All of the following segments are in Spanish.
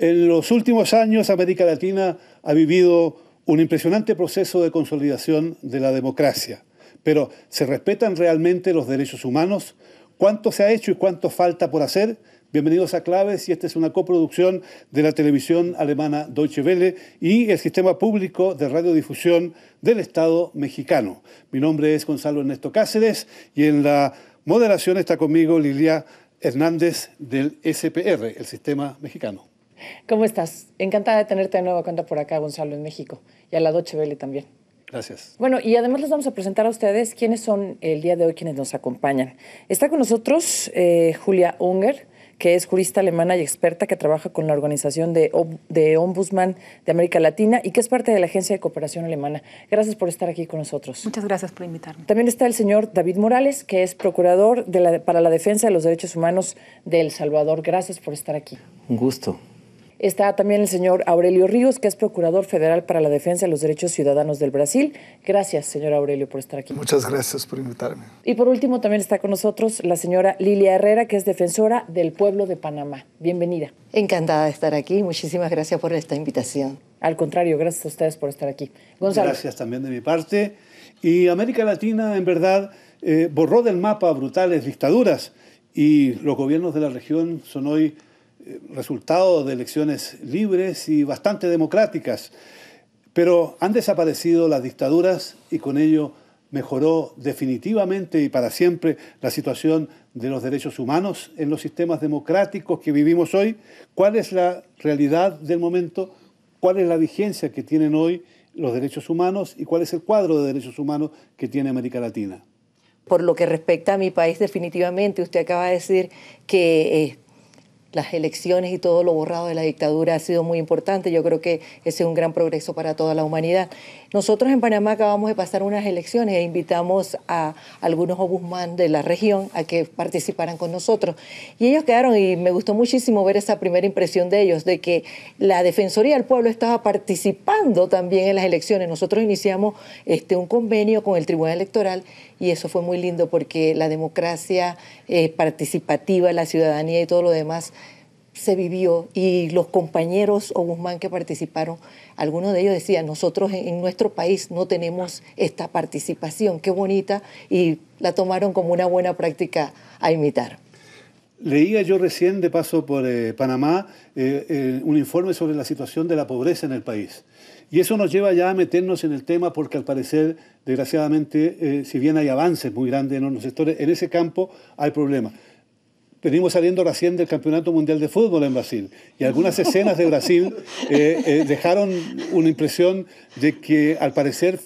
En los últimos años, América Latina ha vivido un impresionante proceso de consolidación de la democracia. Pero, ¿se respetan realmente los derechos humanos? ¿Cuánto se ha hecho y cuánto falta por hacer? Bienvenidos a Claves, y esta es una coproducción de la televisión alemana Deutsche Welle y el Sistema Público de Radiodifusión del Estado mexicano. Mi nombre es Gonzalo Ernesto Cáceres y en la moderación está conmigo Lilia Hernández del SPR, el Sistema Mexicano. ¿Cómo estás? Encantada de tenerte de nuevo cuenta por acá, Gonzalo, en México. Y a la Deutsche Welle también. Gracias. Bueno, y además les vamos a presentar a ustedes quiénes son el día de hoy quienes nos acompañan. Está con nosotros Julia Unger, que es jurista alemana y experta que trabaja con la Organización de Ombudsman de América Latina y que es parte de la Agencia de Cooperación Alemana. Gracias por estar aquí con nosotros. Muchas gracias por invitarme. También está el señor David Morales, que es procurador para la defensa de los derechos humanos de El Salvador. Gracias por estar aquí. Un gusto. Está también el señor Aurelio Ríos, que es Procurador Federal para la Defensa de los Derechos Ciudadanos del Brasil. Gracias, señor Aurelio, por estar aquí. Muchas gracias por invitarme. Y por último también está con nosotros la señora Lilia Herrera, que es defensora del pueblo de Panamá. Bienvenida. Encantada de estar aquí. Muchísimas gracias por esta invitación. Al contrario, gracias a ustedes por estar aquí. Gonzalo. Gracias también de mi parte. Y América Latina, en verdad, borró del mapa brutales dictaduras y los gobiernos de la región son hoy resultado de elecciones libres y bastante democráticas. Pero han desaparecido las dictaduras y con ello mejoró definitivamente y para siempre la situación de los derechos humanos en los sistemas democráticos que vivimos hoy. ¿Cuál es la realidad del momento? ¿Cuál es la vigencia que tienen hoy los derechos humanos y cuál es el cuadro de derechos humanos que tiene América Latina? Por lo que respecta a mi país, definitivamente, usted acaba de decir que las elecciones y todo lo borrado de la dictadura ha sido muy importante. Yo creo que ese es un gran progreso para toda la humanidad. Nosotros en Panamá acabamos de pasar unas elecciones e invitamos a algunos ombudsman de la región a que participaran con nosotros. Y ellos quedaron, y me gustó muchísimo ver esa primera impresión de ellos, de que la Defensoría del Pueblo estaba participando también en las elecciones. Nosotros iniciamos un convenio con el Tribunal Electoral y eso fue muy lindo porque la democracia participativa, la ciudadanía y todo lo demás se vivió, y los compañeros ombudsman que participaron, algunos de ellos decían, nosotros en nuestro país no tenemos esta participación, qué bonita, y la tomaron como una buena práctica a imitar. Leía yo recién, de paso por Panamá, un informe sobre la situación de la pobreza en el país. Y eso nos lleva ya a meternos en el tema porque al parecer, desgraciadamente, si bien hay avances muy grandes en los sectores, en ese campo hay problemas. Venimos saliendo recién del Campeonato Mundial de Fútbol en Brasil y algunas escenas de Brasil dejaron una impresión de que al parecer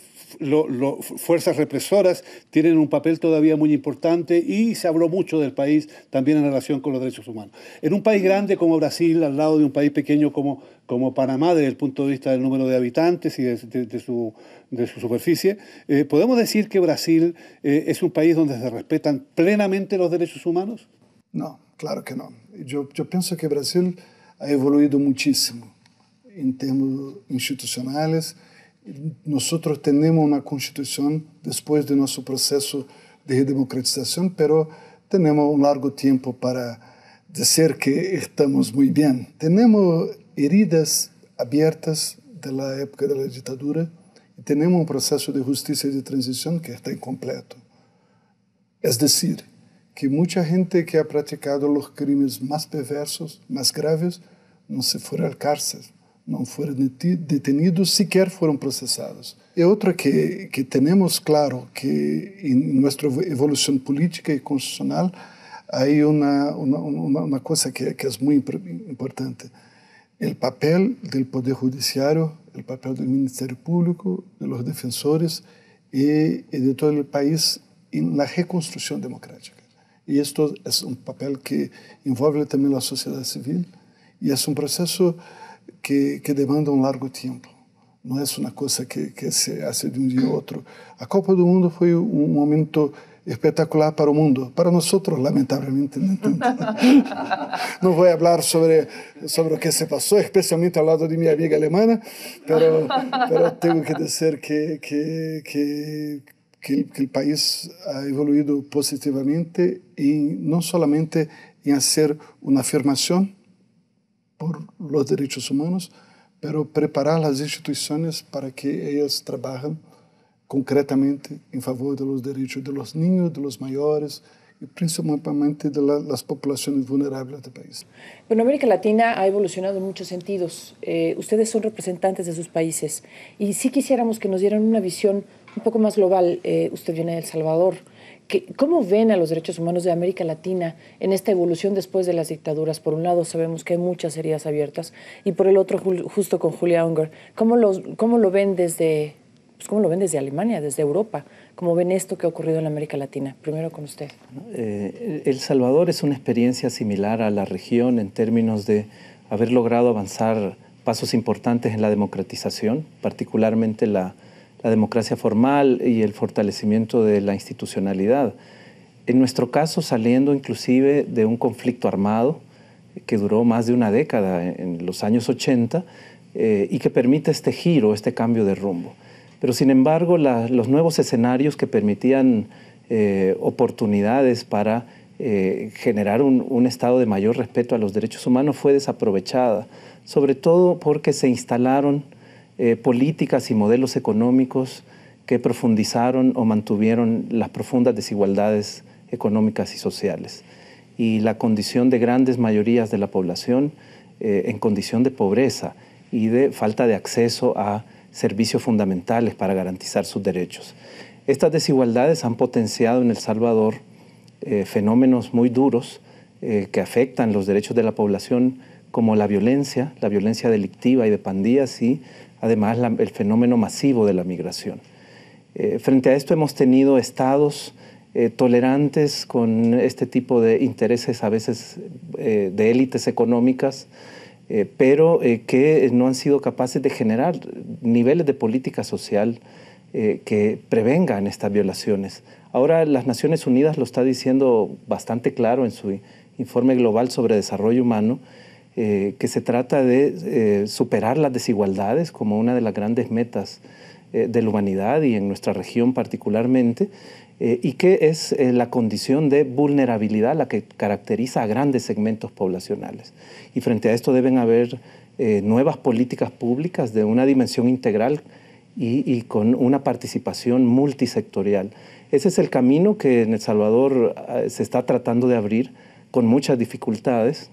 fuerzas represoras tienen un papel todavía muy importante y se habló mucho del país también en relación con los derechos humanos. En un país grande como Brasil, al lado de un país pequeño como Panamá, desde el punto de vista del número de habitantes y de su superficie, ¿podemos decir que Brasil es un país donde se respetan plenamente los derechos humanos? No, claro que no. Yo pienso que Brasil ha evoluido muchísimo en términos institucionales. Nosotros tenemos una constitución después de nuestro proceso de democratización, pero tenemos un largo tiempo para decir que estamos muy bien. Tenemos heridas abiertas de la época de la dictadura y tenemos un proceso de justicia y de transición que está incompleto. Es decir, que mucha gente que ha practicado los crímenes más perversos, más graves, no se fueron a la cárcel, no fueron detenidos, siquiera fueron procesados. Y otra que tenemos claro que en nuestra evolución política y constitucional hay una cosa que es muy importante. El papel del Poder Judiciario, el papel del Ministerio Público, de los defensores y de todo el país en la reconstrucción democrática. Y esto es un papel que envuelve también la sociedad civil y es un proceso que demanda un largo tiempo. No es una cosa que se hace de un día a otro. La Copa del Mundo fue un momento espectacular para el mundo. Para nosotros, lamentablemente, no tanto. No voy a hablar sobre lo que se pasó, especialmente al lado de mi amiga alemana, pero tengo que decir que el país ha evoluido positivamente y no solamente en hacer una afirmación, por los derechos humanos, pero preparar las instituciones para que ellas trabajen concretamente en favor de los derechos de los niños, de los mayores y principalmente de las poblaciones vulnerables del país. Bueno, América Latina ha evolucionado en muchos sentidos. Ustedes son representantes de sus países y sí quisiéramos que nos dieran una visión un poco más global. Usted viene de El Salvador. ¿Cómo ven a los derechos humanos de América Latina en esta evolución después de las dictaduras? Por un lado sabemos que hay muchas heridas abiertas y por el otro, justo con Julia Unger, ¿cómo lo ven desde Alemania, desde Europa? ¿Cómo ven esto que ha ocurrido en América Latina? Primero con usted. El Salvador es una experiencia similar a la región en términos de haber logrado avanzar pasos importantes en la democratización, particularmente la democracia formal y el fortalecimiento de la institucionalidad. En nuestro caso, saliendo inclusive de un conflicto armado que duró más de una década en los años 80 y que permite este giro, este cambio de rumbo. Pero sin embargo, los nuevos escenarios que permitían oportunidades para generar un estado de mayor respeto a los derechos humanos fue desaprovechada, sobre todo porque se instalaron políticas y modelos económicos que profundizaron o mantuvieron las profundas desigualdades económicas y sociales y la condición de grandes mayorías de la población en condición de pobreza y de falta de acceso a servicios fundamentales para garantizar sus derechos. Estas desigualdades han potenciado en El Salvador fenómenos muy duros que afectan los derechos de la población, como la violencia delictiva y de pandillas y además el fenómeno masivo de la migración. Frente a esto hemos tenido estados tolerantes con este tipo de intereses a veces de élites económicas, pero que no han sido capaces de generar niveles de política social que prevengan estas violaciones. Ahora las Naciones Unidas lo está diciendo bastante claro en su informe global sobre desarrollo humano, que se trata de superar las desigualdades como una de las grandes metas de la humanidad y en nuestra región particularmente, y que es la condición de vulnerabilidad la que caracteriza a grandes segmentos poblacionales. Y frente a esto deben haber nuevas políticas públicas de una dimensión integral y con una participación multisectorial. Ese es el camino que en El Salvador se está tratando de abrir con muchas dificultades,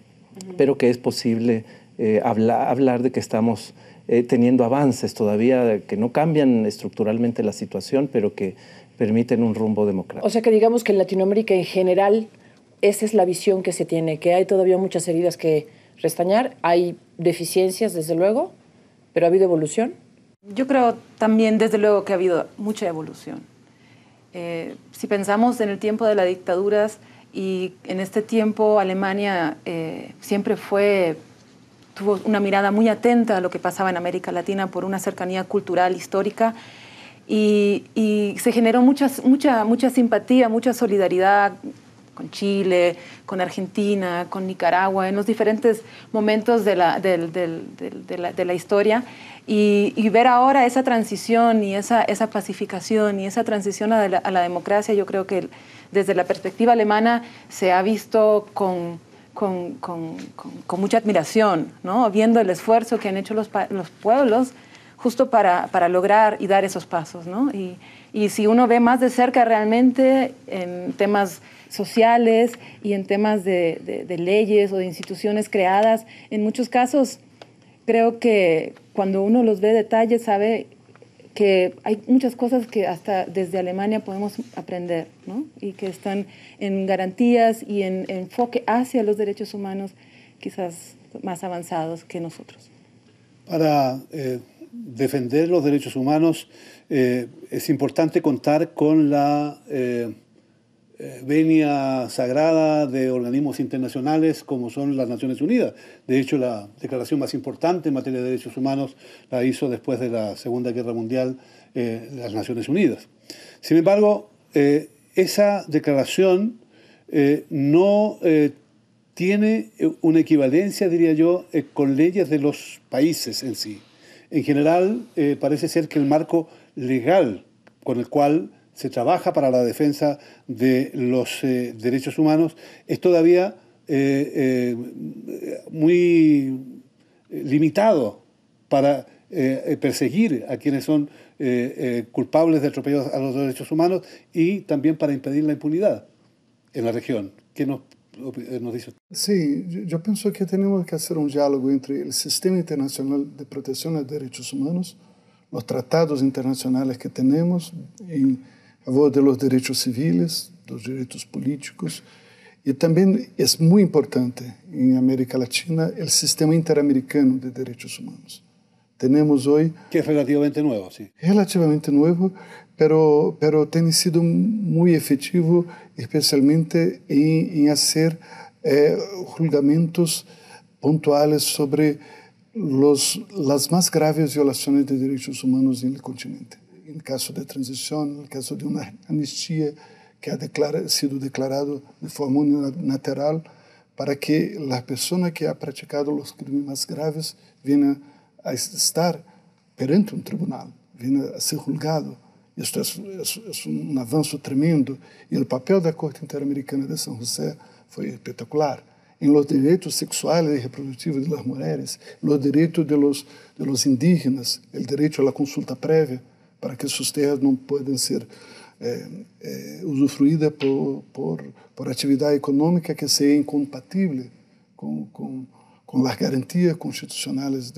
pero que es posible hablar de que estamos teniendo avances todavía que no cambian estructuralmente la situación, pero que permiten un rumbo democrático. O sea que digamos que en Latinoamérica en general esa es la visión que se tiene, que hay todavía muchas heridas que restañar, hay deficiencias desde luego, pero ha habido evolución. Yo creo también desde luego que ha habido mucha evolución. Si pensamos en el tiempo de las dictaduras, y en este tiempo Alemania siempre tuvo una mirada muy atenta a lo que pasaba en América Latina por una cercanía cultural, histórica, y se generó mucha simpatía, mucha solidaridad con Chile, con Argentina, con Nicaragua, en los diferentes momentos de la historia. Y ver ahora esa transición y esa pacificación y esa transición a la democracia, yo creo que desde la perspectiva alemana se ha visto con mucha admiración, ¿no? Viendo el esfuerzo que han hecho los pueblos justo para lograr y dar esos pasos, ¿no? Y si uno ve más de cerca realmente en temas sociales y en temas de leyes o de instituciones creadas, en muchos casos creo que cuando uno los ve de detalle sabe que hay muchas cosas que hasta desde Alemania podemos aprender, ¿no? Y que están en garantías y en enfoque hacia los derechos humanos quizás más avanzados que nosotros. Para defender los derechos humanos es importante contar con la venia sagrada de organismos internacionales como son las Naciones Unidas. De hecho, la declaración más importante en materia de derechos humanos la hizo después de la Segunda Guerra Mundial las Naciones Unidas. Sin embargo, esa declaración no tiene una equivalencia, diría yo, con leyes de los países en sí. En general, parece ser que el marco legal con el cual se trabaja para la defensa de los derechos humanos es todavía muy limitado para perseguir a quienes son culpables de atropellos a los derechos humanos y también para impedir la impunidad en la región. ¿Qué nos dice usted? Sí, yo pienso que tenemos que hacer un diálogo entre el Sistema Internacional de Protección de Derechos Humanos, los tratados internacionales que tenemos en favor de los derechos civiles, los derechos políticos, y también es muy importante en América Latina el Sistema Interamericano de Derechos Humanos. Tenemos hoy... Que es relativamente nuevo, sí. Relativamente nuevo, pero tiene sido muy efectivo, especialmente en hacer juzgamientos puntuales sobre las más graves violaciones de derechos humanos en el continente. En el caso de transición, en el caso de una amnistía que ha sido declarado de forma unilateral para que la persona que ha practicado los crímenes más graves viene a estar perante un tribunal, viene a ser juzgado. Esto es un avance tremendo y el papel de la Corte Interamericana de San José fue espectacular. En los derechos sexuales y reproductivos de las mujeres, los derechos de los indígenas, el derecho a la consulta previa para que sus tierras no puedan ser usufruidas por actividad económica que sea incompatible con las garantías constitucionales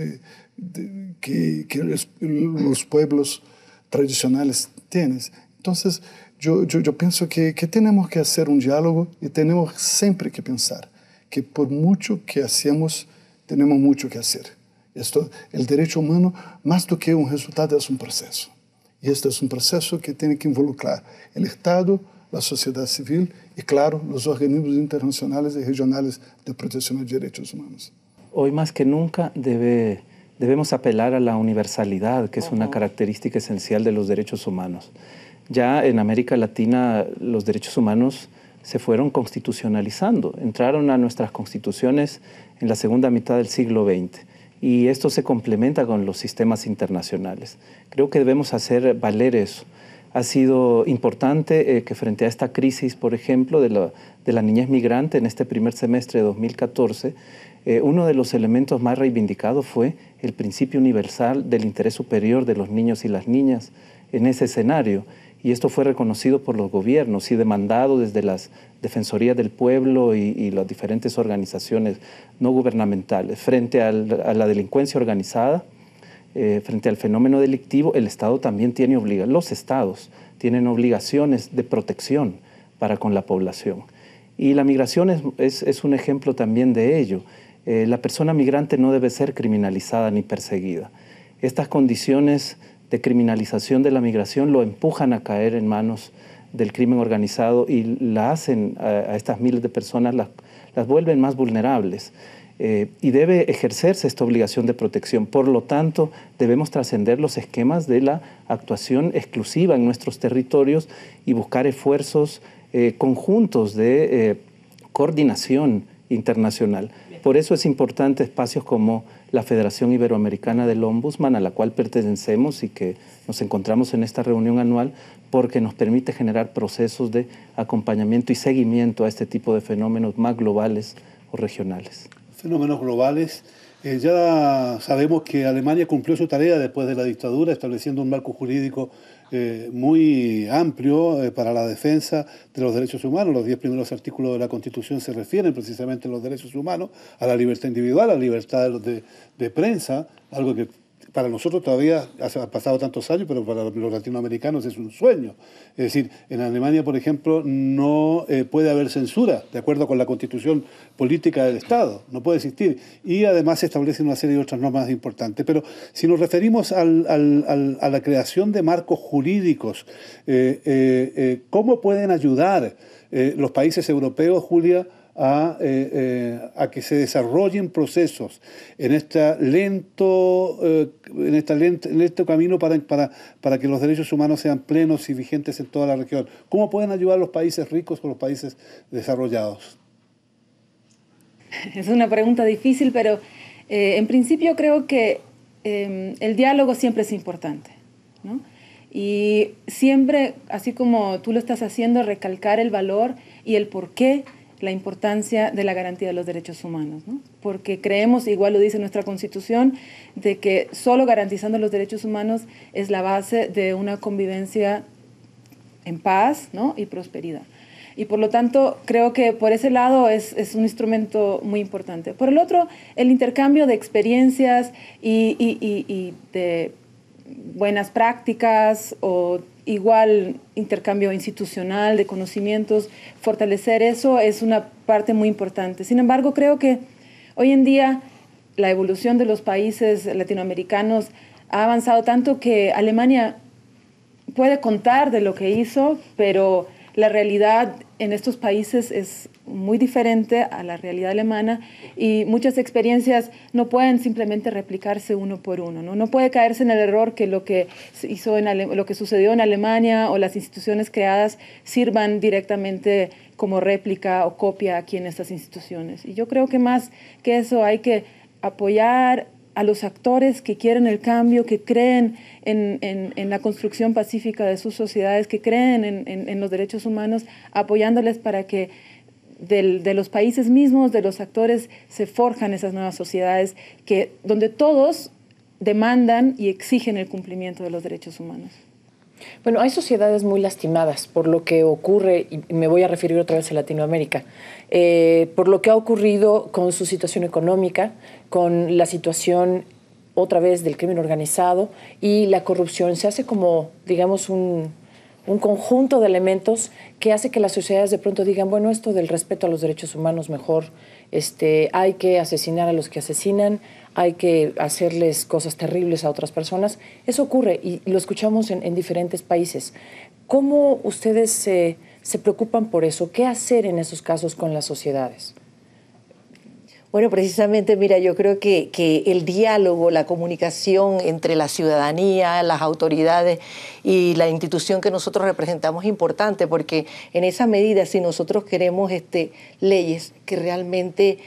que los pueblos tradicionales tienen. Entonces, yo pienso que tenemos que hacer un diálogo y tenemos siempre que pensar que por mucho que hacemos, tenemos mucho que hacer. El derecho humano, más do que un resultado, es un proceso. Y este es un proceso que tiene que involucrar el Estado, la sociedad civil y, claro, los organismos internacionales y regionales de protección de derechos humanos. Hoy más que nunca debemos apelar a la universalidad, que es una característica esencial de los derechos humanos. Ya en América Latina los derechos humanos se fueron constitucionalizando, entraron a nuestras constituciones en la segunda mitad del siglo XX y esto se complementa con los sistemas internacionales. Creo que debemos hacer valer eso. Ha sido importante que frente a esta crisis, por ejemplo, de la niñez migrante en este primer semestre de 2014, uno de los elementos más reivindicados fue el principio universal del interés superior de los niños y las niñas en ese escenario. Y esto fue reconocido por los gobiernos y demandado desde las Defensorías del Pueblo y las diferentes organizaciones no gubernamentales. Frente a la delincuencia organizada, frente al fenómeno delictivo, el Estado también tiene los estados tienen obligaciones de protección para con la población. Y la migración es un ejemplo también de ello. La persona migrante no debe ser criminalizada ni perseguida. Estas condiciones de criminalización de la migración lo empujan a caer en manos del crimen organizado y la hacen a estas miles de personas, las vuelven más vulnerables. Y debe ejercerse esta obligación de protección. Por lo tanto, debemos trascender los esquemas de la actuación exclusiva en nuestros territorios y buscar esfuerzos conjuntos de coordinación internacional. Por eso es importante espacios como la Federación Iberoamericana del Ombudsman, a la cual pertenecemos y que nos encontramos en esta reunión anual, porque nos permite generar procesos de acompañamiento y seguimiento a este tipo de fenómenos más globales o regionales. Fenómenos globales. Ya sabemos que Alemania cumplió su tarea después de la dictadura, estableciendo un marco jurídico muy amplio para la defensa de los derechos humanos. Los 10 primeros artículos de la Constitución se refieren precisamente a los derechos humanos, a la libertad individual, a la libertad de prensa, algo que para nosotros todavía han pasado tantos años, pero para los latinoamericanos es un sueño. Es decir, en Alemania, por ejemplo, no puede haber censura, de acuerdo con la Constitución política del Estado, no puede existir. Y además se establecen una serie de otras normas importantes. Pero si nos referimos a la creación de marcos jurídicos, ¿cómo pueden ayudar los países europeos, Julia, a que se desarrollen procesos en este lento camino para que los derechos humanos sean plenos y vigentes en toda la región? ¿Cómo pueden ayudar los países ricos o los países desarrollados? Es una pregunta difícil, pero en principio creo que el diálogo siempre es importante, ¿no? Y siempre, así como tú lo estás haciendo, recalcar el valor y el porqué la importancia de la garantía de los derechos humanos, ¿no? Porque creemos, igual lo dice nuestra Constitución, de que solo garantizando los derechos humanos es la base de una convivencia en paz, ¿no? Y prosperidad. Y por lo tanto, creo que por ese lado es un instrumento muy importante. Por el otro, el intercambio de experiencias y de buenas prácticas o igual intercambio institucional de conocimientos, fortalecer eso es una parte muy importante. Sin embargo, creo que hoy en día la evolución de los países latinoamericanos ha avanzado tanto que Alemania puede contar de lo que hizo, pero la realidad en estos países es muy diferente a la realidad alemana y muchas experiencias no pueden simplemente replicarse uno por uno, ¿no? No puede caerse en el error que lo que sucedió en Alemania o las instituciones creadas sirvan directamente como réplica o copia aquí en estas instituciones. Y yo creo que más que eso hay que apoyar a los actores que quieren el cambio, que creen en la construcción pacífica de sus sociedades, que creen en los derechos humanos, apoyándoles para que de los países mismos, de los actores, se forjan esas nuevas sociedades donde todos demandan y exigen el cumplimiento de los derechos humanos. Bueno, hay sociedades muy lastimadas por lo que ocurre, y me voy a referir otra vez a Latinoamérica, por lo que ha ocurrido con su situación económica, con la situación otra vez del crimen organizado y la corrupción. Se hace como, digamos, un conjunto de elementos que hace que las sociedades de pronto digan, bueno, esto del respeto a los derechos humanos mejor, hay que asesinar a los que asesinan, hay que hacerles cosas terribles a otras personas. Eso ocurre y lo escuchamos en diferentes países. ¿Cómo ustedes se preocupan por eso? ¿Qué hacer en esos casos con las sociedades? Bueno, precisamente, mira, yo creo que el diálogo, la comunicación entre la ciudadanía, las autoridades y la institución que nosotros representamos es importante, porque en esa medida, si nosotros queremos leyes que realmente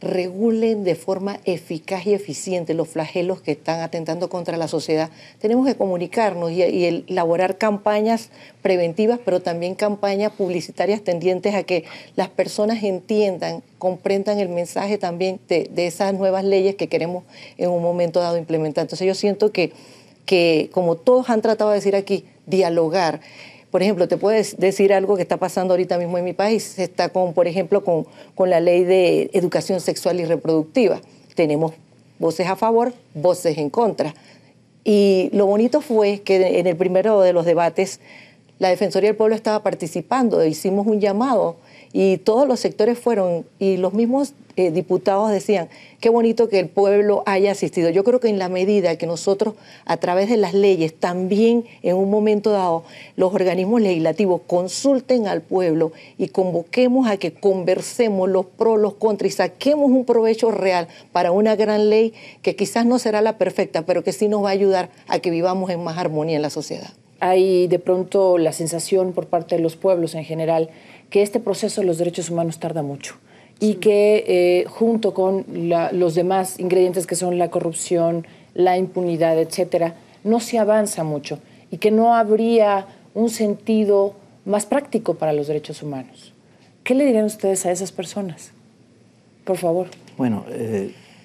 regulen de forma eficaz y eficiente los flagelos que están atentando contra la sociedad, tenemos que comunicarnos y elaborar campañas preventivas, pero también campañas publicitarias tendientes a que las personas entiendan, comprendan el mensaje también de esas nuevas leyes que queremos en un momento dado implementar. Entonces yo siento que como todos han tratado de decir aquí, dialogar. Por ejemplo, te puedo decir algo que está pasando ahorita mismo en mi país. Está por ejemplo, con la ley de educación sexual y reproductiva. Tenemos voces a favor, voces en contra. Y lo bonito fue que en el primero de los debates la Defensoría del Pueblo estaba participando, hicimos un llamado y todos los sectores fueron, y los mismos diputados decían, qué bonito que el pueblo haya asistido. Yo creo que en la medida que nosotros, a través de las leyes, también en un momento dado, los organismos legislativos consulten al pueblo y convoquemos a que conversemos los pros, los contras y saquemos un provecho real para una gran ley que quizás no será la perfecta, pero que sí nos va a ayudar a que vivamos en más armonía en la sociedad. Hay de pronto la sensación por parte de los pueblos en general que este proceso de los derechos humanos tarda mucho y que junto con los demás ingredientes que son la corrupción, la impunidad, etcétera, no se avanza mucho y que no habría un sentido más práctico para los derechos humanos. ¿Qué le dirían ustedes a esas personas? Por favor. Bueno,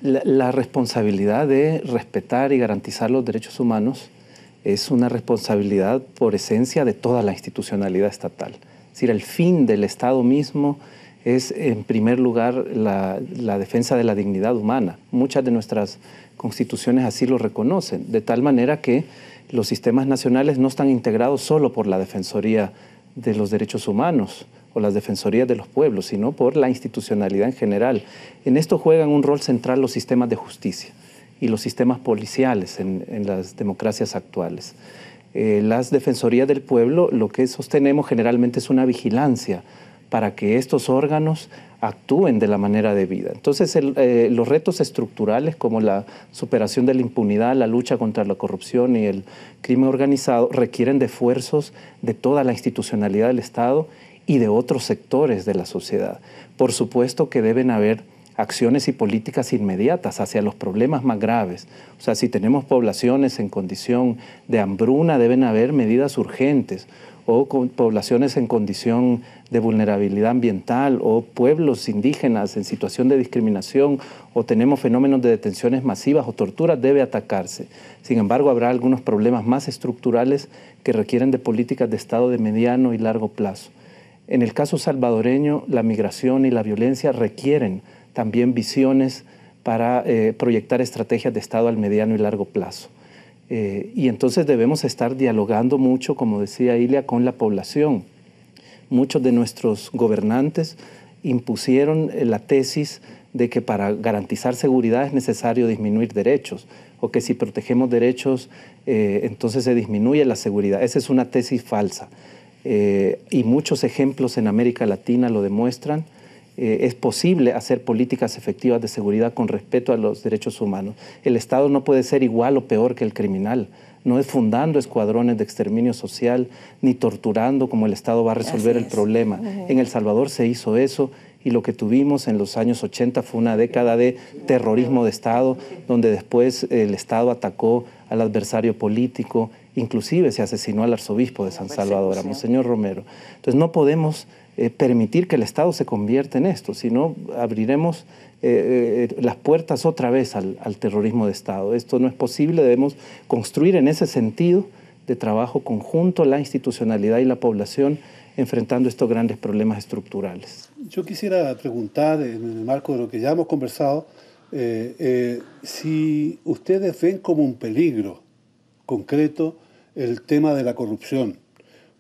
la responsabilidad de respetar y garantizar los derechos humanos es una responsabilidad por esencia de toda la institucionalidad estatal. Es decir, el fin del Estado mismo es, en primer lugar, la defensa de la dignidad humana. Muchas de nuestras constituciones así lo reconocen, de tal manera que los sistemas nacionales no están integrados solo por la Defensoría de los Derechos Humanos o las Defensorías de los Pueblos, sino por la institucionalidad en general. En esto juegan un rol central los sistemas de justicia y los sistemas policiales en las democracias actuales. Las Defensorías del Pueblo, lo que sostenemos generalmente es una vigilancia para que estos órganos actúen de la manera debida. Entonces, los retos estructurales como la superación de la impunidad, la lucha contra la corrupción y el crimen organizado requieren de esfuerzos de toda la institucionalidad del Estado y de otros sectores de la sociedad. Por supuesto que deben haber acciones y políticas inmediatas hacia los problemas más graves. O sea, si tenemos poblaciones en condición de hambruna, deben haber medidas urgentes, o con poblaciones en condición de vulnerabilidad ambiental, o pueblos indígenas en situación de discriminación, o tenemos fenómenos de detenciones masivas o torturas, debe atacarse. Sin embargo, habrá algunos problemas más estructurales que requieren de políticas de Estado de mediano y largo plazo. En el caso salvadoreño, la migración y la violencia requieren también visiones para proyectar estrategias de Estado al mediano y largo plazo. Y entonces debemos estar dialogando mucho, como decía Ilia, con la población. Muchos de nuestros gobernantes impusieron la tesis de que para garantizar seguridad es necesario disminuir derechos, o que si protegemos derechos, entonces se disminuye la seguridad. Esa es una tesis falsa. Y muchos ejemplos en América Latina lo demuestran. Es posible hacer políticas efectivas de seguridad con respeto a los derechos humanos. El Estado no puede ser igual o peor que el criminal. No es fundando escuadrones de exterminio social ni torturando como el Estado va a resolver el problema. En El Salvador se hizo eso, y lo que tuvimos en los años 80 fue una década de terrorismo de Estado, donde después el Estado atacó al adversario político, inclusive se asesinó al arzobispo de San Salvador, a Monseñor Romero. Entonces no podemos permitir que el Estado se convierta en esto, sino abriremos las puertas otra vez al terrorismo de Estado. Esto no es posible, debemos construir en ese sentido de trabajo conjunto la institucionalidad y la población enfrentando estos grandes problemas estructurales. Yo quisiera preguntar, en el marco de lo que ya hemos conversado, si ustedes ven como un peligro concreto el tema de la corrupción,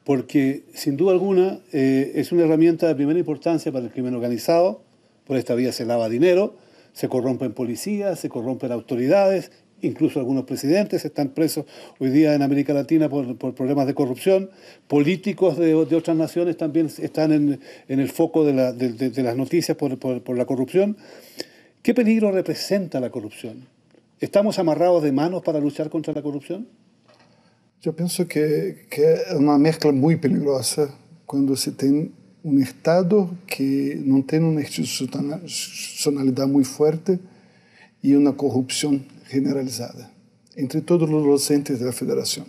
porque sin duda alguna es una herramienta de primera importancia para el crimen organizado. Por esta vía se lava dinero, se corrompen policías, se corrompen autoridades, incluso algunos presidentes están presos hoy día en América Latina por problemas de corrupción. Políticos de otras naciones también están en el foco de las noticias por la corrupción. ¿Qué peligro representa la corrupción? ¿Estamos amarrados de manos para luchar contra la corrupción? Yo pienso que es una mezcla muy peligrosa cuando se tiene un Estado que no tiene una institucionalidad muy fuerte y una corrupción generalizada entre todos los entes de la federación,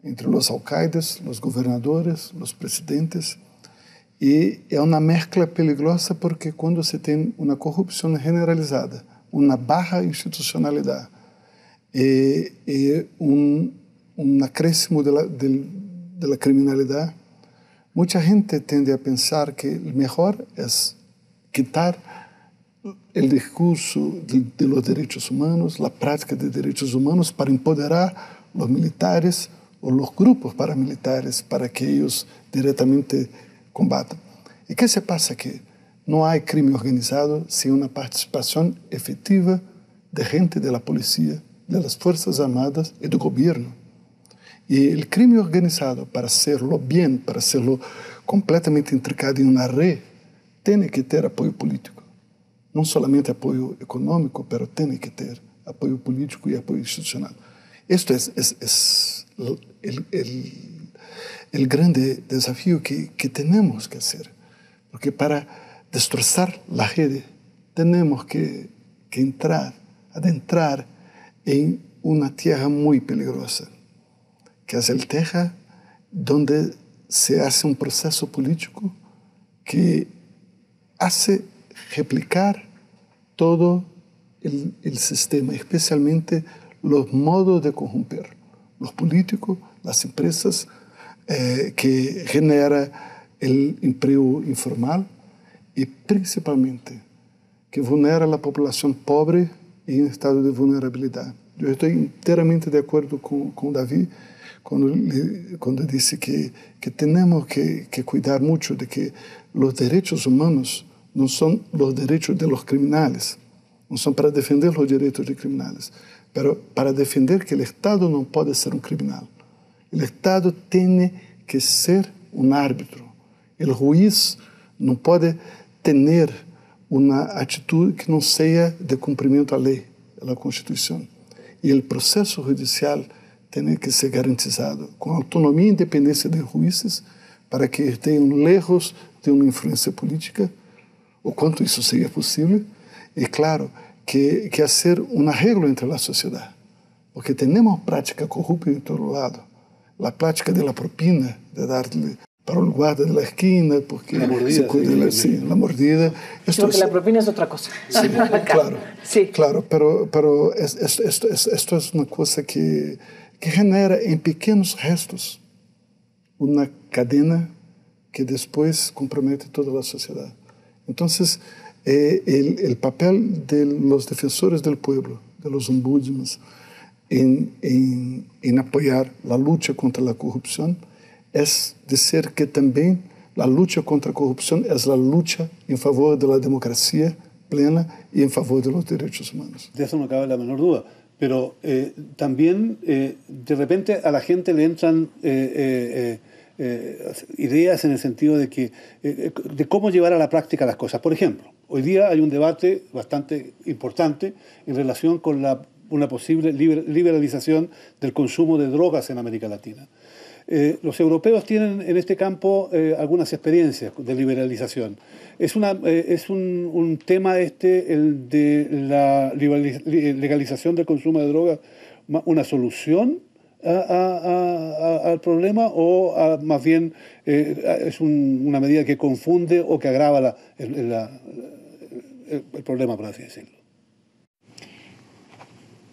entre los alcaldes, los gobernadores, los presidentes. Y es una mezcla peligrosa porque cuando se tiene una corrupción generalizada, una baja institucionalidad, un acréscimo de la criminalidad, mucha gente tiende a pensar que lo mejor es quitar el discurso de los derechos humanos, la práctica de derechos humanos, para empoderar los militares o los grupos paramilitares para que ellos directamente combatan. ¿Y qué se pasa? Que no hay crimen organizado sin una participación efectiva de gente de la policía, de las Fuerzas Armadas y del gobierno. Y el crimen organizado, para hacerlo bien, para hacerlo completamente intricado en una red, tiene que tener apoyo político. No solamente apoyo económico, pero tiene que tener apoyo político y apoyo institucional. Esto es el grande desafío que tenemos que hacer. Porque para destrozar la red tenemos que adentrar en una tierra muy peligrosa, que es el tierra donde se hace un proceso político que hace replicar todo el sistema, especialmente los modos de corromper. Los políticos, las empresas que genera el empleo informal y principalmente que vulnera a la población pobre y en estado de vulnerabilidad. Yo estoy enteramente de acuerdo con David cuando dice que tenemos que cuidar mucho de que los derechos humanos no son los derechos de los criminales, no son para defender los derechos de criminales, pero para defender que el Estado no puede ser un criminal. El Estado tiene que ser un árbitro. El juez no puede tener una actitud que no sea de cumplimiento a la ley, a la Constitución. Y el proceso judicial tiene que ser garantizado con autonomía e independencia de jueces para que estén lejos de una influencia política, o cuánto eso sería posible. Y claro, que hacer un arreglo entre la sociedad, porque tenemos práctica corrupta de todo lado. La práctica de la propina, de darle para el guarda de la esquina, porque la mordida, sí, la mordida. Porque la propina es otra cosa. Sí, claro, sí. Claro, pero esto es una cosa que genera en pequeños gestos una cadena que después compromete toda la sociedad. Entonces, el papel de los defensores del pueblo, de los ombudsmans, en apoyar la lucha contra la corrupción, es decir que también la lucha contra la corrupción es la lucha en favor de la democracia plena y en favor de los derechos humanos. De eso no cabe la menor duda. Pero también de repente a la gente le entran ideas en el sentido de cómo llevar a la práctica las cosas. Por ejemplo, hoy día hay un debate bastante importante en relación con una posible liberalización del consumo de drogas en América Latina. Los europeos tienen en este campo algunas experiencias de liberalización. Es un tema el de la legalización del consumo de drogas, una solución al problema o más bien es una medida que confunde o que agrava el problema, por así decirlo.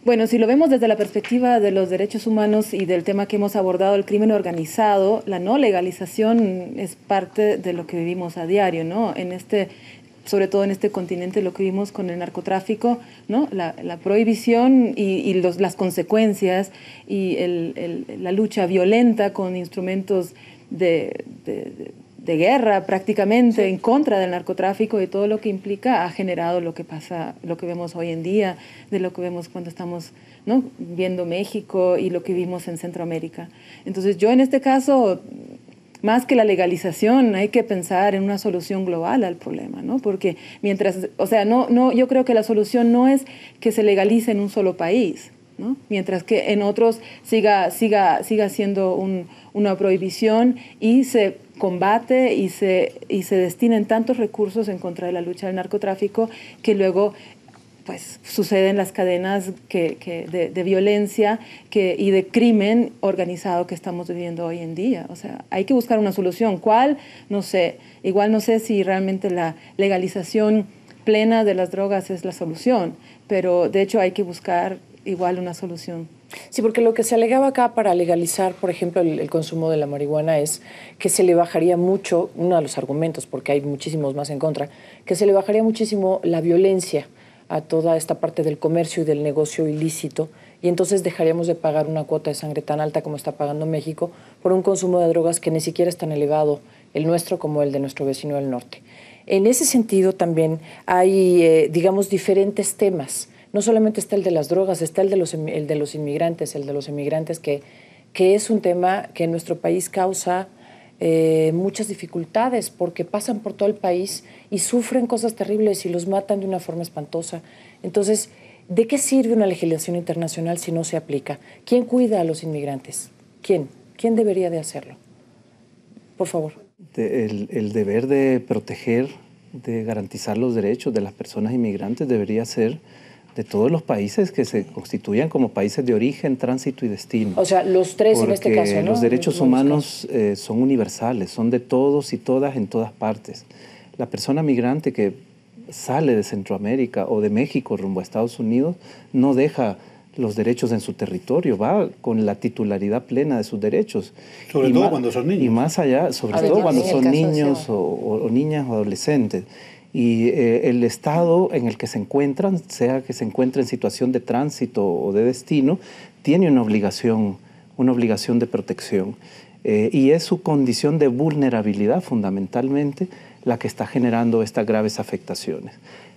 Bueno, si lo vemos desde la perspectiva de los derechos humanos y del tema que hemos abordado, el crimen organizado, la no legalización es parte de lo que vivimos a diario, ¿no? Sobre todo en este continente, lo que vimos con el narcotráfico, ¿no? La prohibición y las consecuencias y la lucha violenta con instrumentos de guerra prácticamente, sí, en contra del narcotráfico y todo lo que implica ha generado lo que pasa, lo que vemos hoy en día, de lo que vemos cuando estamos, ¿no?, viendo México y lo que vimos en Centroamérica. Entonces yo en este caso, más que la legalización, hay que pensar en una solución global al problema, ¿no? Porque mientras, o sea, yo creo que la solución no es que se legalice en un solo país, ¿no? Mientras que en otros siga siendo una prohibición y se combate y se destinen tantos recursos en contra de la lucha del narcotráfico que luego pues suceden las cadenas de violencia y de crimen organizado que estamos viviendo hoy en día. O sea, hay que buscar una solución. ¿Cuál? No sé. Igual no sé si realmente la legalización plena de las drogas es la solución, pero de hecho hay que buscar igual una solución. Sí, porque lo que se alegaba acá para legalizar, por ejemplo, el consumo de la marihuana es que se le bajaría mucho, uno de los argumentos, porque hay muchísimos más en contra, que se le bajaría muchísimo la violencia a toda esta parte del comercio y del negocio ilícito, y entonces dejaríamos de pagar una cuota de sangre tan alta como está pagando México por un consumo de drogas que ni siquiera es tan elevado el nuestro como el de nuestro vecino del norte. En ese sentido también hay, digamos, diferentes temas. No solamente está el de las drogas, está el de los inmigrantes, que es un tema que en nuestro país causa muchas dificultades porque pasan por todo el país y sufren cosas terribles y los matan de una forma espantosa. Entonces, ¿de qué sirve una legislación internacional si no se aplica? ¿Quién cuida a los inmigrantes? ¿Quién? ¿Quién debería de hacerlo? Por favor. El deber de proteger, de garantizar los derechos de las personas inmigrantes debería ser de todos los países que se constituyan como países de origen, tránsito y destino. O sea, los tres en este caso, ¿no? Los derechos humanos son universales, son de todos y todas en todas partes. La persona migrante que sale de Centroamérica o de México rumbo a Estados Unidos no deja los derechos en su territorio, va con la titularidad plena de sus derechos. Sobre todo cuando son niños. Y más allá, sobre todo cuando son niños o niñas o adolescentes. Y el estado en el que se encuentran, sea que se encuentre en situación de tránsito o de destino, tiene una obligación de protección. Y es su condición de vulnerabilidad fundamentalmente la que está generando estas graves afectaciones.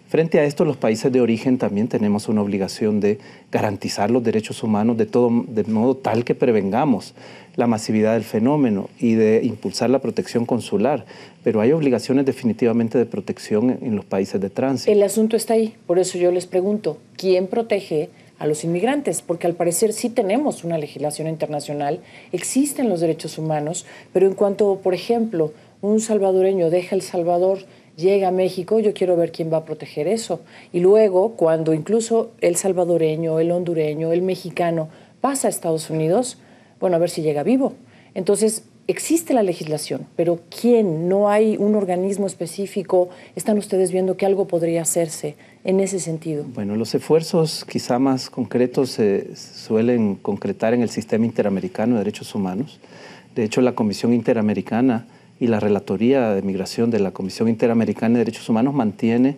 Frente a esto, los países de origen también tenemos una obligación de garantizar los derechos humanos de modo tal que prevengamos la masividad del fenómeno y de impulsar la protección consular. Pero hay obligaciones definitivamente de protección en los países de tránsito. El asunto está ahí, por eso yo les pregunto, ¿quién protege a los inmigrantes? Porque al parecer sí tenemos una legislación internacional, existen los derechos humanos, pero en cuanto, por ejemplo, un salvadoreño deja El Salvador llega a México, yo quiero ver quién va a proteger eso. Y luego, cuando incluso el salvadoreño, el hondureño, el mexicano pasa a Estados Unidos, bueno, a ver si llega vivo. Entonces, existe la legislación, pero ¿quién? No hay un organismo específico. ¿Están ustedes viendo que algo podría hacerse en ese sentido? Bueno, los esfuerzos quizá más concretos se suelen concretar en el sistema interamericano de derechos humanos. De hecho, la Comisión Interamericana y la Relatoría de Migración de la Comisión Interamericana de Derechos Humanos mantiene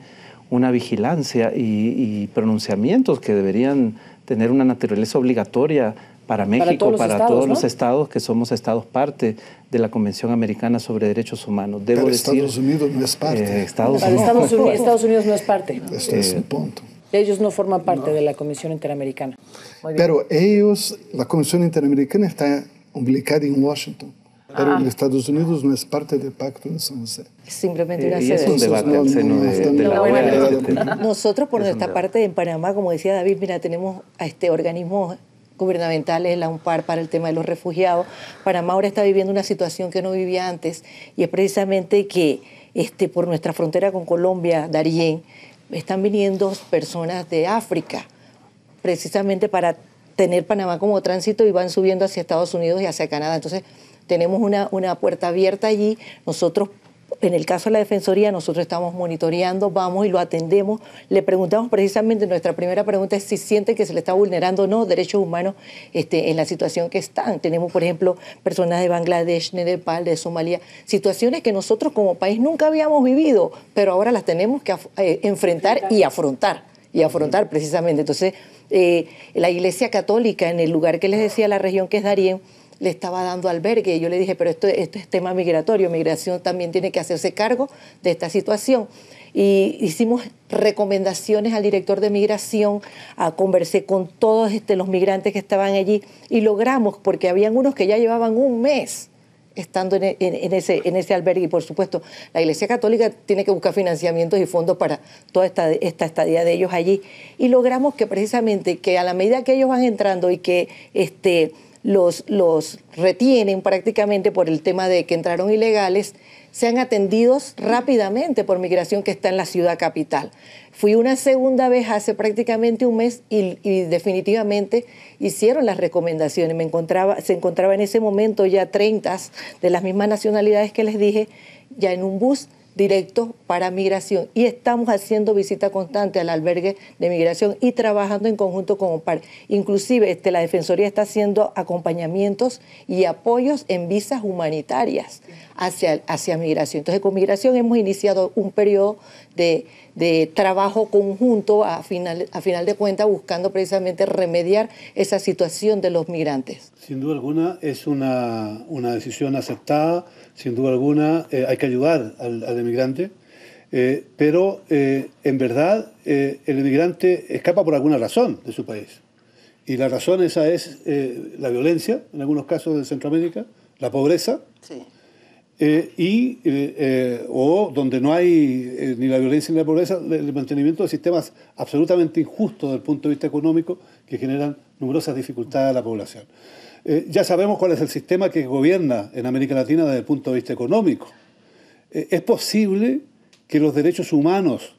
una vigilancia y pronunciamientos que deberían tener una naturaleza obligatoria para México, para todos los estados que somos estados parte de la Convención Americana sobre Derechos Humanos. Pero Estados Unidos no es parte. Estados Unidos no es parte. Esto es un punto. Ellos no forman parte de la Comisión Interamericana. Muy bien. Pero ellos, la Comisión Interamericana está ubicada en Washington. Pero los Estados Unidos no es parte del Pacto de San José. Simplemente una y es un debate al seno de la OEA. Nosotros, por nuestra parte, en Panamá, como decía David, mira, tenemos a organismos gubernamentales, la UNPAR para el tema de los refugiados. Panamá ahora está viviendo una situación que no vivía antes y es precisamente que por nuestra frontera con Colombia, Darién, están viniendo personas de África precisamente para tener Panamá como tránsito y van subiendo hacia Estados Unidos y hacia Canadá. Entonces, tenemos una puerta abierta allí. Nosotros, en el caso de la Defensoría, nosotros estamos monitoreando, vamos y lo atendemos. Le preguntamos precisamente, nuestra primera pregunta es si sienten que se le está vulnerando o no derechos humanos en la situación que están. Tenemos, por ejemplo, personas de Bangladesh, de Nepal, de Somalia, situaciones que nosotros como país nunca habíamos vivido, pero ahora las tenemos que enfrentar y afrontar precisamente. Entonces, la Iglesia Católica, en el lugar que les decía, la región que es Darién, le estaba dando albergue. Y yo le dije, pero esto es tema migratorio, migración también tiene que hacerse cargo de esta situación. Y hicimos recomendaciones al director de migración, conversé con todos los migrantes que estaban allí y logramos, porque habían unos que ya llevaban un mes estando en ese albergue. Y por supuesto, la Iglesia Católica tiene que buscar financiamientos y fondos para toda esta estadía de ellos allí. Y logramos que precisamente que a la medida que ellos van entrando y que los retienen prácticamente por el tema de que entraron ilegales, sean atendidos rápidamente por migración que está en la ciudad capital. Fui una segunda vez hace prácticamente un mes y definitivamente hicieron las recomendaciones. Se encontraba en ese momento ya 30 de las mismas nacionalidades que les dije, ya en un bus directo para migración, y estamos haciendo visita constante al albergue de migración y trabajando en conjunto con OMPAR. Inclusive la Defensoría está haciendo acompañamientos y apoyos en visas humanitarias hacia migración. Entonces, con migración hemos iniciado un periodo de trabajo conjunto a final de cuentas, buscando precisamente remediar esa situación de los migrantes. Sin duda alguna es una decisión aceptada, sin duda alguna hay que ayudar al emigrante, pero en verdad el emigrante escapa por alguna razón de su país. Y la razón esa es la violencia, en algunos casos de Centroamérica, la pobreza, sí. O donde no hay ni la violencia ni la pobreza, el mantenimiento de sistemas absolutamente injustos desde el punto de vista económico que generan numerosas dificultades a la población. Ya sabemos cuál es el sistema que gobierna en América Latina desde el punto de vista económico. Es posible que los derechos humanos,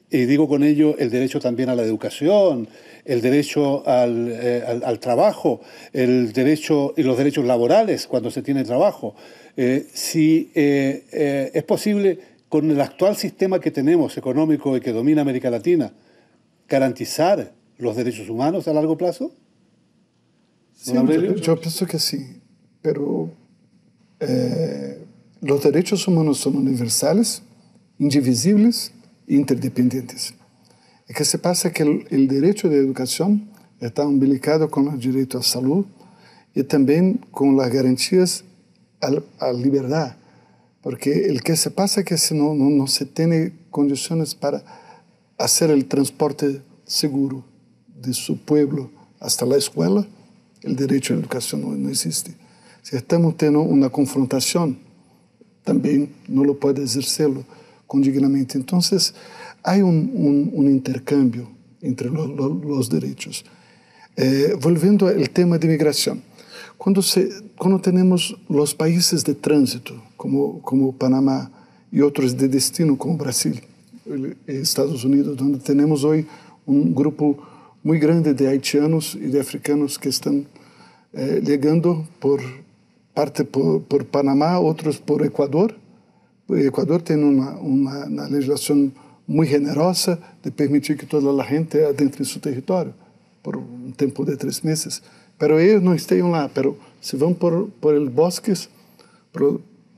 y digo con ello el derecho también a la educación, el derecho al trabajo, el derecho y los derechos laborales cuando se tiene trabajo, es posible con el actual sistema que tenemos económico y que domina América Latina garantizar los derechos humanos a largo plazo. Sí, yo pienso que sí, pero los derechos humanos son universales, indivisibles e interdependientes. Es que se pasa que el derecho de educación está umbilicado con el derecho a salud y también con las garantías a libertad, porque el que se pasa es que si no se tiene condiciones para hacer el transporte seguro de su pueblo hasta la escuela, el derecho a la educación no existe. Si estamos teniendo una confrontación, también no lo puede ejercerlo con dignamente. Entonces, hay un intercambio entre los derechos. Volviendo al tema de migración, cuando tenemos los países de tránsito, como Panamá y otros de destino como Brasil, Estados Unidos, donde tenemos hoy un grupo muy grande de haitianos y de africanos que están llegando por Panamá, otros por Ecuador. Ecuador tiene una legislación muy generosa de permitir que toda la gente adentre su territorio por un tiempo de 3 meses. Pero ellos no estén lá, pero se van por el bosques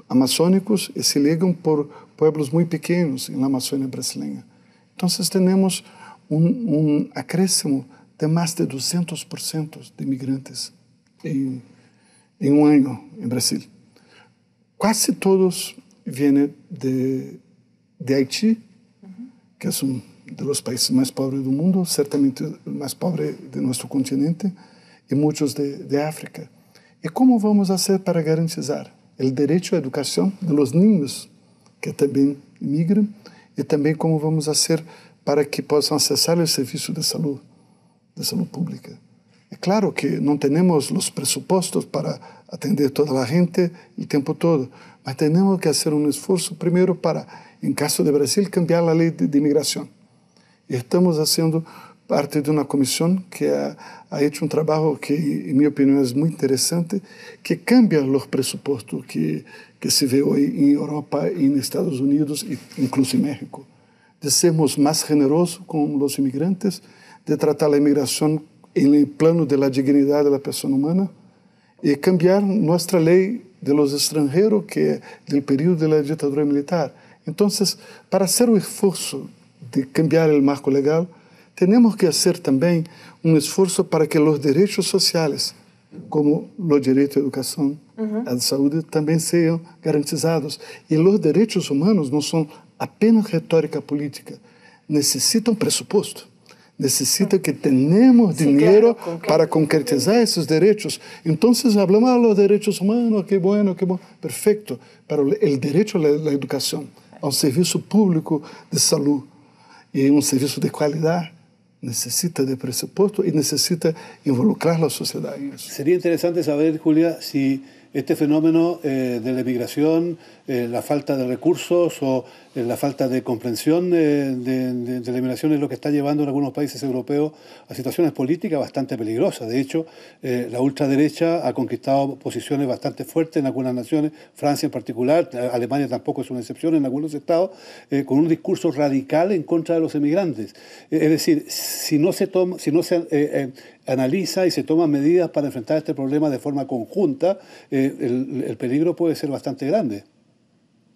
amazónicos y se llegan por pueblos muy pequeños en la Amazonia brasileña. Entonces tenemos un acréscimo de más de 200% de migrantes en un año en Brasil. Casi todos vienen de Haití, que es uno de los países más pobres del mundo, certamente el más pobre de nuestro continente, y muchos de África. ¿Y cómo vamos a hacer para garantizar el derecho a educación de los niños que también migran? Y también cómo vamos a hacer para que puedan accesar el servicio de salud pública. Es claro que no tenemos los presupuestos para atender a toda la gente el tiempo todo, pero tenemos que hacer un esfuerzo primero para, en caso de Brasil, cambiar la ley de inmigración. Y estamos haciendo parte de una comisión que ha hecho un trabajo que, en mi opinión, es muy interesante, que cambia los presupuestos que se ve hoy en Europa, en Estados Unidos e incluso en México. De sermos más generosos con los inmigrantes, de tratar la inmigración en el plano de la dignidad de la persona humana y cambiar nuestra ley de los extranjeros, que es del periodo de la dictadura militar. Entonces, para hacer el esfuerzo de cambiar el marco legal, tenemos que hacer también un esfuerzo para que los derechos sociales, como los derechos de educación, a salud, también sean garantizados. Y los derechos humanos no son apenas retórica política, necesitan presupuesto. Necesita que tenemos dinero para concretizar esos derechos. Entonces hablamos de los derechos humanos, qué bueno, perfecto. Pero el derecho a la educación, a un servicio público de salud y un servicio de calidad, necesita de presupuesto y necesita involucrar a la sociedad en eso. Sería interesante saber, Julia, si este fenómeno de la emigración, la falta de recursos o la falta de comprensión de la emigración es lo que está llevando en algunos países europeos a situaciones políticas bastante peligrosas. De hecho, la ultraderecha ha conquistado posiciones bastante fuertes en algunas naciones, Francia en particular, Alemania tampoco es una excepción en algunos estados, con un discurso radical en contra de los emigrantes. Es decir, si no se analiza y se toman medidas para enfrentar este problema de forma conjunta, el peligro puede ser bastante grande,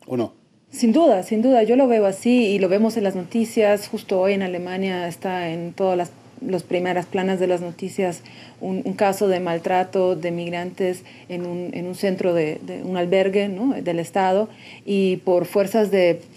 ¿o no? Sin duda, yo lo veo así y lo vemos en las noticias. Justo hoy en Alemania está en todas las primeras planas de las noticias un caso de maltrato de migrantes en un centro de un albergue, ¿no?, del Estado, y por fuerzas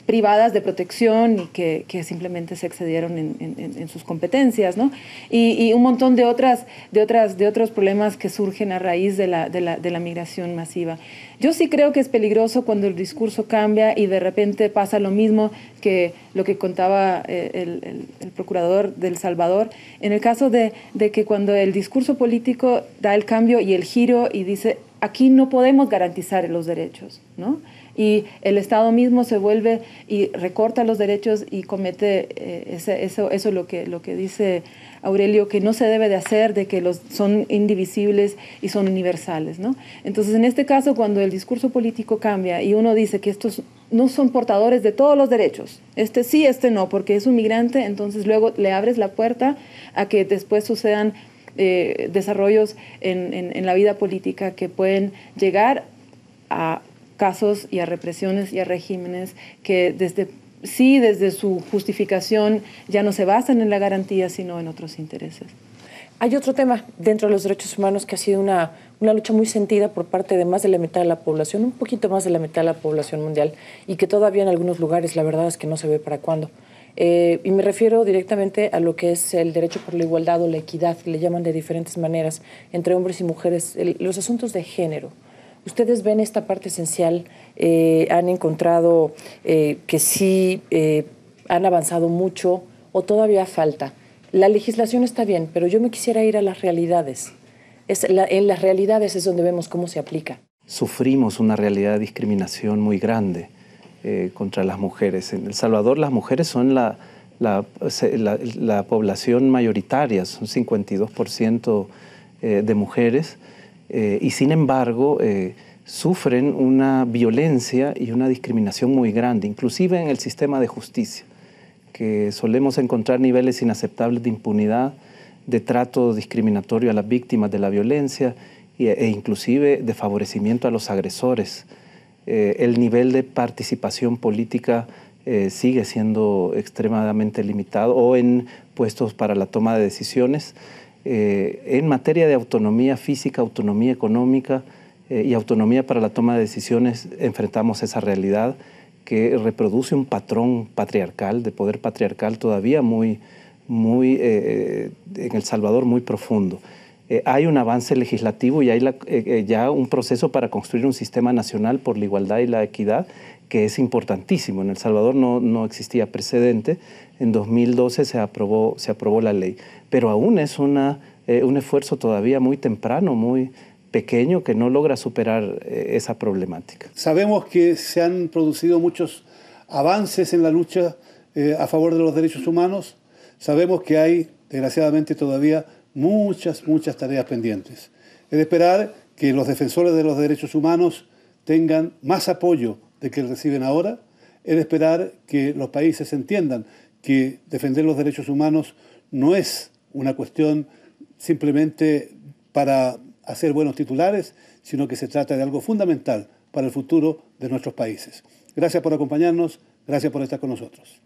privadas de protección y que simplemente se excedieron en sus competencias, ¿no? Y un montón de otros problemas que surgen a raíz de la migración masiva. Yo sí creo que es peligroso cuando el discurso cambia y de repente pasa lo mismo que lo que contaba el procurador de El Salvador, en el caso de que cuando el discurso político da el cambio y el giro y dice, aquí no podemos garantizar los derechos, ¿no? Y el Estado mismo se vuelve y recorta los derechos y comete eso lo que dice Aurelio, que no se debe de hacer, de que son indivisibles y son universales, ¿no? Entonces, en este caso, cuando el discurso político cambia y uno dice que estos no son portadores de todos los derechos, este sí, este no, porque es un migrante, entonces luego le abres la puerta a que después sucedan desarrollos en la vida política que pueden llegar a casos y a represiones y a regímenes que desde su justificación ya no se basan en la garantía, sino en otros intereses. Hay otro tema dentro de los derechos humanos que ha sido una lucha muy sentida por parte de más de la mitad de la población, un poquito más de la mitad de la población mundial, y que todavía en algunos lugares la verdad es que no se ve para cuándo. Y me refiero directamente a lo que es el derecho por la igualdad o la equidad, le llaman de diferentes maneras, entre hombres y mujeres, los asuntos de género. ¿Ustedes ven esta parte esencial? ¿Han encontrado que sí han avanzado mucho o todavía falta? La legislación está bien, pero yo me quisiera ir a las realidades. En las realidades es donde vemos cómo se aplica. Sufrimos una realidad de discriminación muy grande. contra las mujeres. En El Salvador las mujeres son la población mayoritaria, son 52% de mujeres, y sin embargo sufren una violencia y una discriminación muy grande, inclusive en el sistema de justicia, que solemos encontrar niveles inaceptables de impunidad, de trato discriminatorio a las víctimas de la violencia e inclusive de favorecimiento a los agresores. El nivel de participación política sigue siendo extremadamente limitado, o en puestos para la toma de decisiones. En materia de autonomía física, autonomía económica y autonomía para la toma de decisiones, enfrentamos esa realidad que reproduce un patrón patriarcal, de poder patriarcal todavía en El Salvador muy profundo. Hay un avance legislativo y hay ya un proceso para construir un sistema nacional por la igualdad y la equidad que es importantísimo. En El Salvador no existía precedente. En 2012 se aprobó la ley, pero aún es un esfuerzo todavía muy temprano, muy pequeño, que no logra superar esa problemática. Sabemos que se han producido muchos avances en la lucha a favor de los derechos humanos. Sabemos que hay, desgraciadamente, todavía muchas tareas pendientes. Es de esperar que los defensores de los derechos humanos tengan más apoyo del que reciben ahora. Es de esperar que los países entiendan que defender los derechos humanos no es una cuestión simplemente para hacer buenos titulares, sino que se trata de algo fundamental para el futuro de nuestros países. Gracias por acompañarnos, gracias por estar con nosotros.